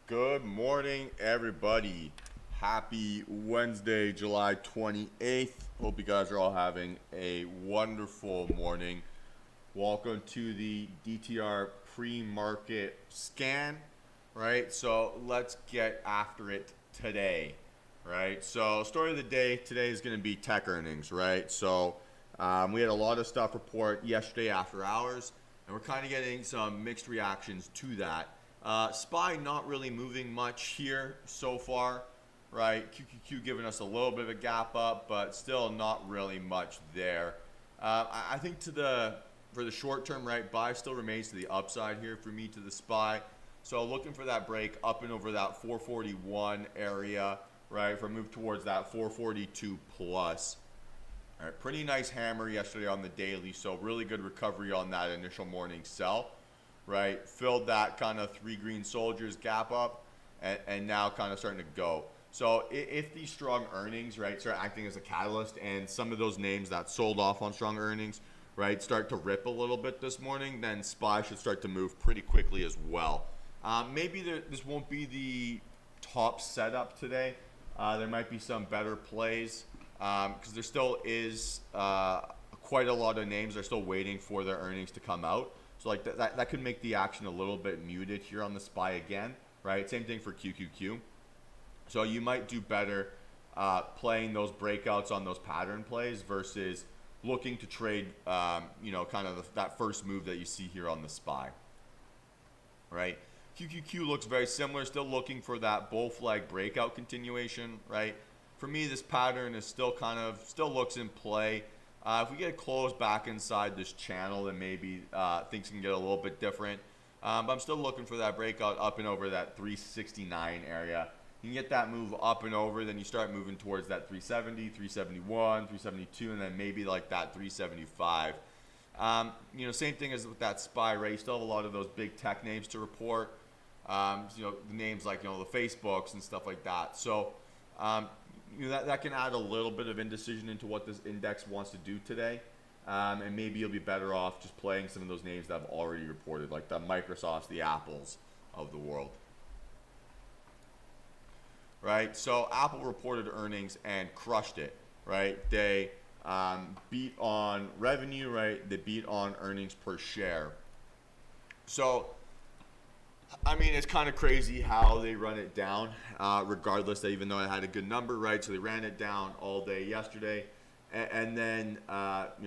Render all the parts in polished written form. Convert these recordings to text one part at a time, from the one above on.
Good morning, everybody. Happy Wednesday, July 28th. Hope you guys are all having a wonderful morning. Welcome to the DTR pre-market scan, right? So let's get after it today, right? So story of the day today is going to be tech earnings, right? So we had a lot of stuff report yesterday after hours, and we're kind of getting some mixed reactions to that. SPY not really moving much here so far, right? QQQ giving us a little bit of a gap up, but still not really much there. I think for the short term, right, buy still remains to the upside here for me to the SPY. So looking for that break up and over that 441 area, right, for a move towards that 442 plus. All right, pretty nice hammer yesterday on the daily, so really good recovery on that initial morning sell, right? Filled that kind of three green soldiers gap up, and now kind of starting to go. So if these strong earnings, right, start acting as a catalyst, and some of those names that sold off on strong earnings, right, start to rip a little bit this morning, then SPY should start to move pretty quickly as well. Maybe this won't be the top setup today. There might be some better plays because there still is quite a lot of names that are still waiting for their earnings to come out. So like that could make the action a little bit muted here on the SPY again, right? Same thing for QQQ. So you might do better playing those breakouts on those pattern plays versus looking to trade, kind of that first move that you see here on the SPY, right? QQQ looks very similar, still looking for that bull flag breakout continuation, right? For me, this pattern is still looks in play. If we get closed back inside this channel, then maybe things can get a little bit different. But I'm still looking for that breakout up and over that 369 area. You can get that move up and over, then you start moving towards that 370, 371, 372, and then maybe like that 375. Same thing as with that SPY, right? You still have a lot of those big tech names to report. The names like, the Facebooks and stuff like that. So, that can add a little bit of indecision into what this index wants to do today. And maybe you'll be better off just playing some of those names that have already reported, like the Microsofts, the Apples of the world. Right? So Apple reported earnings and crushed it, right? They beat on revenue, right? They beat on earnings per share. So, it's kind of crazy how they run it down, regardless, even though it had a good number, right? So they ran it down all day yesterday, and then,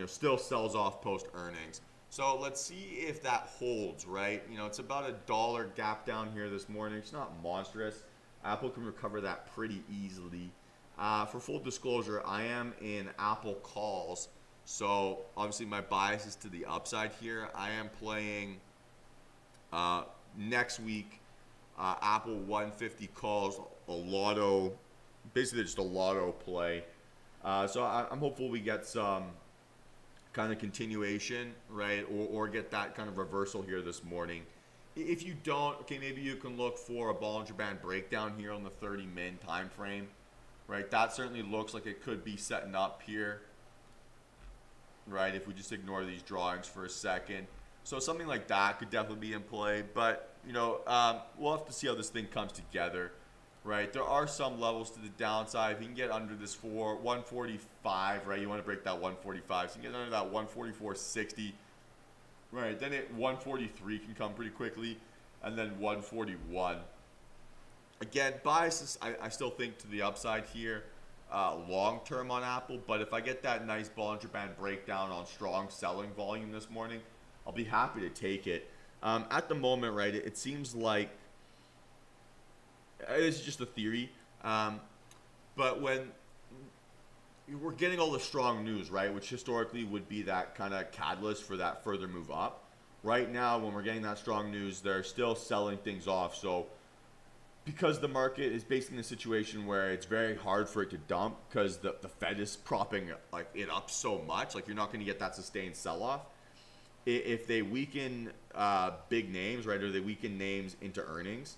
still sells off post earnings. So let's see if that holds, right? It's about $1 gap down here this morning. It's not monstrous. Apple can recover that pretty easily. For full disclosure, I am in Apple calls, so obviously my bias is to the upside here. I am playing next week Apple 150 calls, a lotto, basically just a lotto play. So I'm hopeful we get some kind of continuation, right, or get that kind of reversal here this morning. If you don't, okay, maybe you can look for a Bollinger Band breakdown here on the 30-min time frame, right? That certainly looks like it could be setting up here, right? If we just ignore these drawings for a second. So something like that could definitely be in play, but, we'll have to see how this thing comes together, right? There are some levels to the downside. If you can get under this 145, right? You want to break that 145. So you can get under that 144.60. Right, then 143 can come pretty quickly, and then 141. Again, bias I still think to the upside here, long term on Apple. But if I get that nice Bollinger Band breakdown on strong selling volume this morning, I'll be happy to take it. At the moment, right, it seems like this is just a theory, but when we're getting all the strong news, right, which historically would be that kind of catalyst for that further move up. Right now, when we're getting that strong news, they're still selling things off. So because the market is basically in a situation where it's very hard for it to dump because the Fed is propping it up so much, like you're not going to get that sustained sell-off. If they weaken big names, right, or they weaken names into earnings,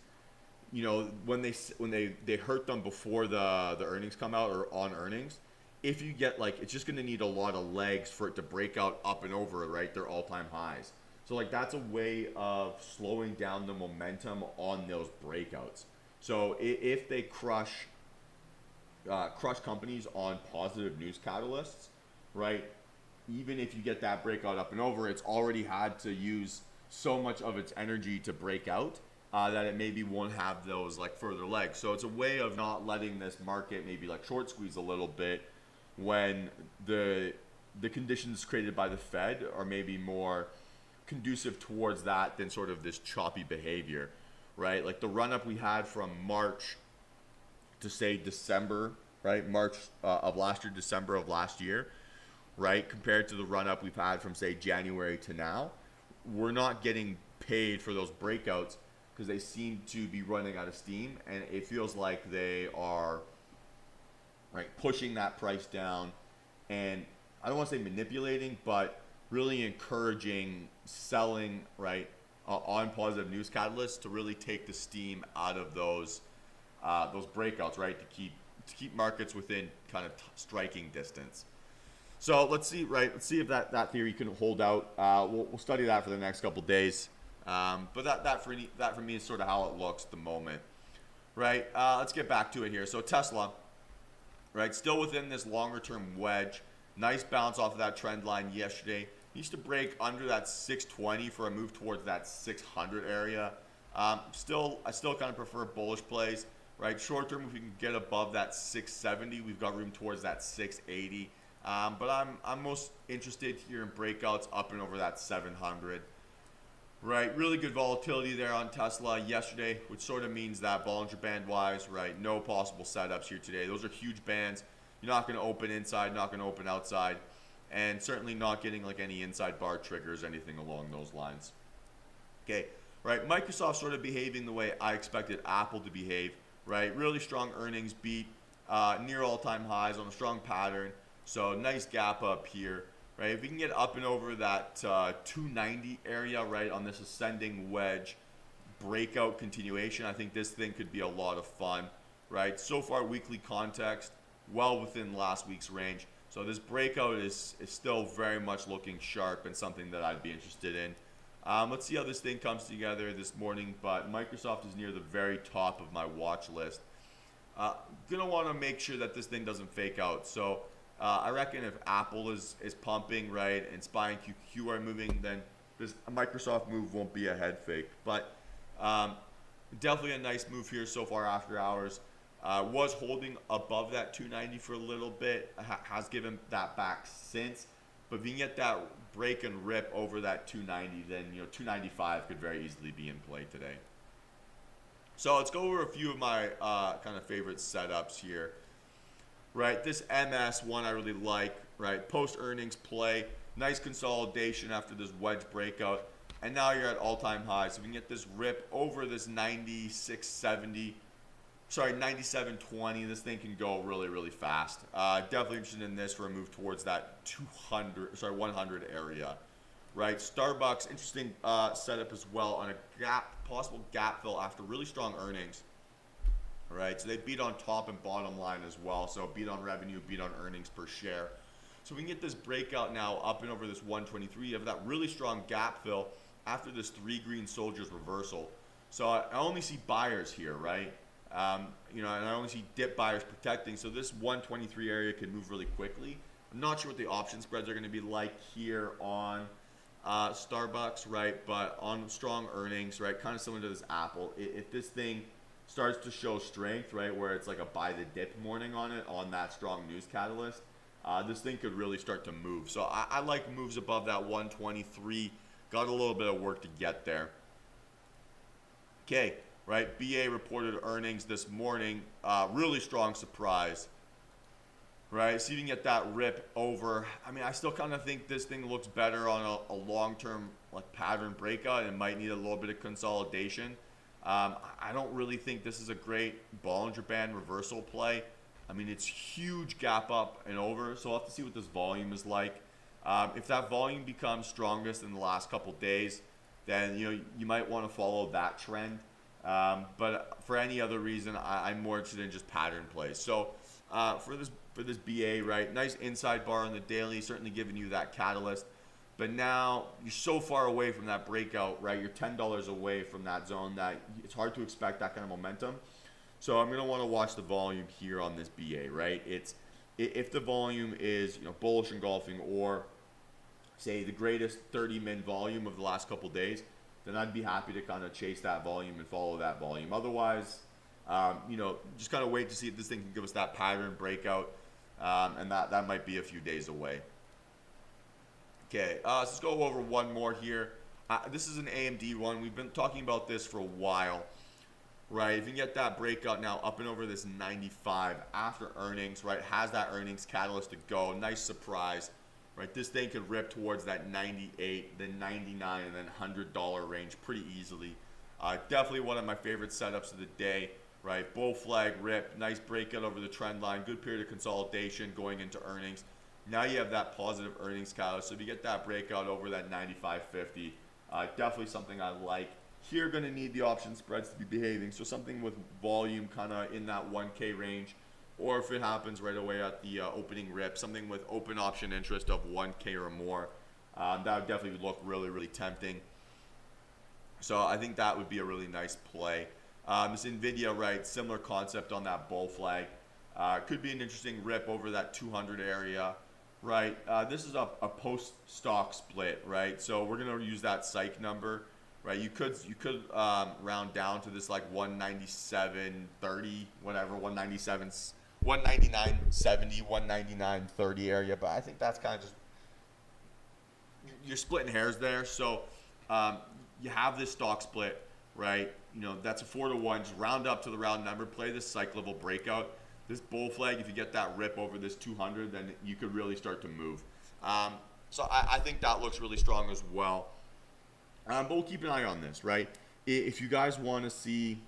when they hurt them before the earnings come out or on earnings, if you get it's just going to need a lot of legs for it to break out up and over, right, their all-time highs. So that's a way of slowing down the momentum on those breakouts. So if they crush companies on positive news catalysts, right? Even if you get that breakout up and over, it's already had to use so much of its energy to break out that it maybe won't have those like further legs. So it's a way of not letting this market maybe like short squeeze a little bit when the conditions created by the Fed are maybe more conducive towards that than sort of this choppy behavior, right? Like the run up we had from March to say December, right? March of last year, December of last year, right? Compared to the run up we've had from say January to now, we're not getting paid for those breakouts because they seem to be running out of steam, and it feels like they are right pushing that price down, and I don't want to say manipulating, but really encouraging selling, right, on positive news catalysts to really take the steam out of those breakouts, right, to keep markets within kind of striking distance. So let's see, right? Let's see if that theory can hold out. We'll study that for the next couple days. But that for me is sort of how it looks at the moment, right? Let's get back to it here. So Tesla, right, still within this longer term wedge. Nice bounce off of that trend line yesterday. Needs to break under that 620 for a move towards that 600 area. I still kind of prefer bullish plays, right? Short term, if we can get above that 670, we've got room towards that 680. But I'm most interested here in breakouts up and over that 700. Right, really good volatility there on Tesla yesterday, which sort of means that Bollinger Band wise, right, no possible setups here today. Those are huge bands. You're not going to open inside, not going to open outside, and certainly not getting like any inside bar triggers, anything along those lines. Okay, right, Microsoft sort of behaving the way I expected Apple to behave, right? Really strong earnings beat, near all-time highs on a strong pattern. So nice gap up here. Right, if we can get up and over that 290 area, right, on this ascending wedge breakout continuation, I think this thing could be a lot of fun, right? So far, weekly context, well within last week's range. So this breakout is still very much looking sharp and something that I'd be interested in. Let's see how this thing comes together this morning, but Microsoft is near the very top of my watch list. Gonna want to make sure that this thing doesn't fake out. So I reckon if Apple is pumping, right, and SPY and QQQ are moving, then this Microsoft move won't be a head fake. But definitely a nice move here so far after hours. Was holding above that 290 for a little bit, has given that back since. But if you can get that break and rip over that 290, then 295 could very easily be in play today. So let's go over a few of my kind of favorite setups here. Right, this MS one I really like, right? Post earnings play, nice consolidation after this wedge breakout, and now you're at all-time highs. So we can get this rip over this 97.20. This thing can go really, really fast. Definitely interested in this for a move towards that 100 area. Right, Starbucks, interesting setup as well on a possible gap fill after really strong earnings. Right, so they beat on top and bottom line as well. So beat on revenue, beat on earnings per share. So we can get this breakout now up and over this 123. You have that really strong gap fill after this 3 green soldiers reversal. So I only see buyers here, right? And I only see dip buyers protecting. So this 123 area can move really quickly. I'm not sure what the option spreads are going to be like here on Starbucks, right? But on strong earnings, right? Kind of similar to this Apple. If this thing starts to show strength, right, where it's like a buy the dip morning on it, on that strong news catalyst, this thing could really start to move. So I like moves above that 123. Got a little bit of work to get there. Okay, right, BA reported earnings this morning. Really strong surprise, right? So you can get that rip over. I mean, I still kind of think this thing looks better on a long-term like pattern breakout. It might need a little bit of consolidation. I don't really think this is a great Bollinger Band reversal play. I mean, it's huge gap up and over, so we'll have to see what this volume is like. If that volume becomes strongest in the last couple days, then you might want to follow that trend. But for any other reason, I'm more interested in just pattern plays. So for this BA, right, nice inside bar on the daily, certainly giving you that catalyst. But now you're so far away from that breakout, right? You're $10 away from that zone that it's hard to expect that kind of momentum. So I'm gonna want to watch the volume here on this BA, right? If the volume is bullish engulfing, or say the greatest 30-min volume of the last couple days, then I'd be happy to kind of chase that volume and follow that volume. Otherwise, just kind of wait to see if this thing can give us that pattern breakout, and that might be a few days away. Okay, let's go over one more here. This is an AMD one. We've been talking about this for a while, right? If you can get that breakout now up and over this 95 after earnings, right? Has that earnings catalyst to go. Nice surprise, right? This thing could rip towards that 98, then 99, and then $100 range pretty easily. Definitely one of my favorite setups of the day, right? Bull flag rip, nice breakout over the trend line, good period of consolidation going into earnings. Now you have that positive earnings catalyst. So if you get that breakout over that 95.50, definitely something I like. Here, going to need the option spreads to be behaving. So something with volume kind of in that 1K range, or if it happens right away at the opening rip, something with open option interest of 1K or more. That would definitely look really, really tempting. So I think that would be a really nice play. This NVIDIA, right, similar concept on that bull flag. Could be an interesting rip over that 200 area. Right, this is a post-stock split, right? So we're gonna use that psych number, right? You could round down to this like 197.30, whatever, 199.70, 199.30 area. But I think that's kind of just, you're splitting hairs there. So you have this stock split, right? That's a 4-to-1. Just round up to the round number. Play this psych level breakout. This bull flag, if you get that rip over this 200, then you could really start to move. So I think that looks really strong as well. But we'll keep an eye on this, right? If you guys want to see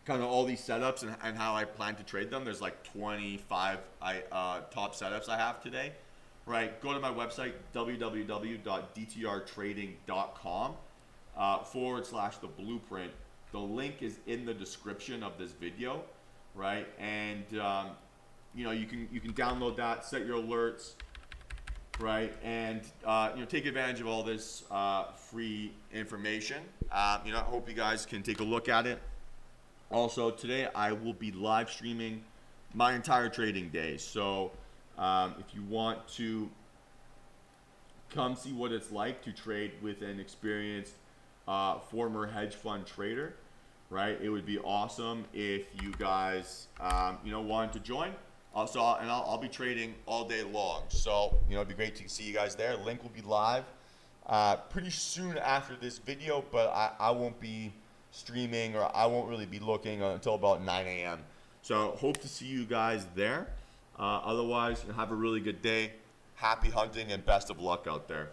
kind of all these setups and how I plan to trade them, there's like 25 top setups I have today, right? Go to my website, www.dtrtrading.com /the blueprint. The link is in the description of this video. Right, and you can download that, set your alerts, right, and take advantage of all this free information. I hope you guys can take a look at it. Also, today I will be live streaming my entire trading day. So if you want to come see what it's like to trade with an experienced former hedge fund trader, right, it would be awesome if you guys wanted to join. I'll be trading all day long, so it'd be great to see you guys there. Link will be live pretty soon after this video, but I won't be streaming, or I won't really be looking until about 9 a.m. So hope to see you guys there. Otherwise, have a really good day. Happy hunting and best of luck out there.